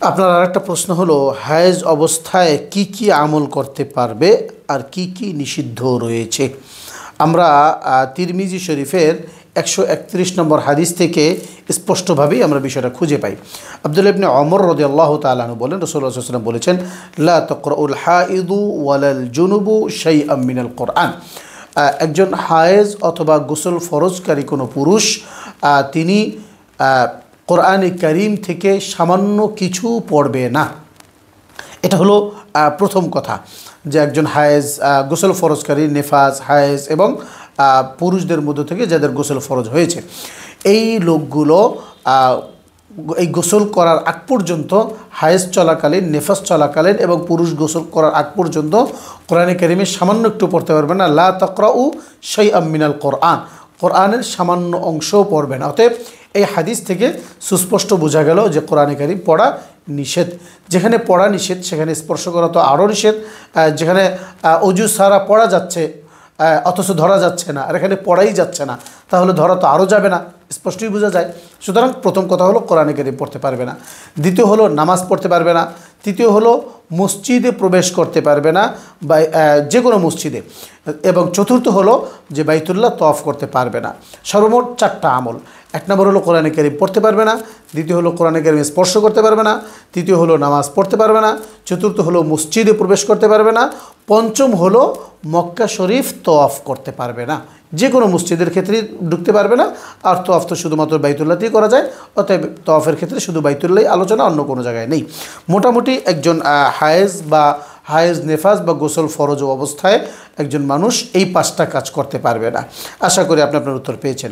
আপনার আরেকটা প্রশ্ন হলো, হায়েজ অবস্থায় কি কি আমল করতে পারবে আর কি কি নিষিদ্ধ রয়েছে। আমরা তিরমিজি শরীফের 131 নম্বর হাদিস থেকে স্পষ্টভাবেই আমরা বিষয়টা খুঁজে পাই। আব্দুল্লাহ ইবনে ওমর রাদিয়াল্লাহু তাআলা আনহু বলেন, রাসূলুল্লাহ সাল্লাল্লাহু আলাইহি ওয়াসাল্লাম বলেছেন, লা তাকরাউল হাইদু ওয়ালাল জুনুবু শাইআম মিনাল কোরআন। একজন হায়েজ অথবা গোসল ফরজকারী কোনো পুরুষ তিনি কোরআনে কারীম থেকে সামান্য কিছু পড়বে না। এটা হলো প্রথম কথা, যে একজন হায়েজ গোসল ফরজকারী, নেফাজ, হায়েজ এবং পুরুষদের মধ্য থেকে যাদের গোসল ফরজ হয়েছে, এই লোকগুলো এই গোসল করার আগ পর্যন্ত, হায়েজ চলাকালীন, নেফাজ চলাকালীন এবং পুরুষ গোসল করার আগ পর্যন্ত কোরআনে কারীমে সামান্য একটু পড়তে পারবে না। লা তাকরাউ শাইআম মিনাল কোরআন, কোরআনের সামান্য অংশও পড়বে না। অতএব এই হাদিস থেকে সুস্পষ্ট বোঝা গেল যে কোরআনে কারীম পড়া নিষেধ। যেখানে পড়া নিষেধ সেখানে স্পর্শ করা তো আরও নিষেধ। যেখানে অজু ছাড়া পড়া যাচ্ছে অথচ ধরা যাচ্ছে না, আর এখানে পড়াই যাচ্ছে না, তাহলে ধরা তো আরও যাবে না, স্পষ্টই বোঝা যায়। সুতরাং প্রথম কথা হলো কোরআনে কারীম পড়তে পারবে না। দ্বিতীয় হলো নামাজ পড়তে পারবে না। তৃতীয় হলো মসজিদে প্রবেশ করতে পারবে না, বা যে কোনো মসজিদে। এবং চতুর্থ হলো যে বাইতুল্লাহ তওয়াফ করতে পারবে না। সর্বমোট 4টা আমল। 1 নম্বর হলো কোরআনে কারীম পড়তে পারবে না, দ্বিতীয় হলো কোরআনে কারীম স্পর্শ করতে পারবে না, তৃতীয় হলো নামাজ পড়তে পারবে না, চতুর্থ হলো মসজিদে প্রবেশ করতে পারবে না, পঞ্চম হলো মক্কা শরীফ তওয়াফ করতে পারবে না। যে কোনো মসজিদের ক্ষেত্রে ঢুকতে পারবে না। আর তওয়াফ তো শুধুমাত্র বাইতুল্লাহতেই করা যায়, অতএব তওয়াফের ক্ষেত্রে শুধু বাইতুল্লাহই আলোচনা, অন্য কোনো জায়গায় নেই। মোটামুটি একজন হায়েজ বা হায়েজ, নেফাজ বা গোসল ফরজ অবস্থায় একজন মানুষ এই 5টা কাজ করতে পারবে না। আশা করি আপনি আপনার উত্তর পেয়েছেন।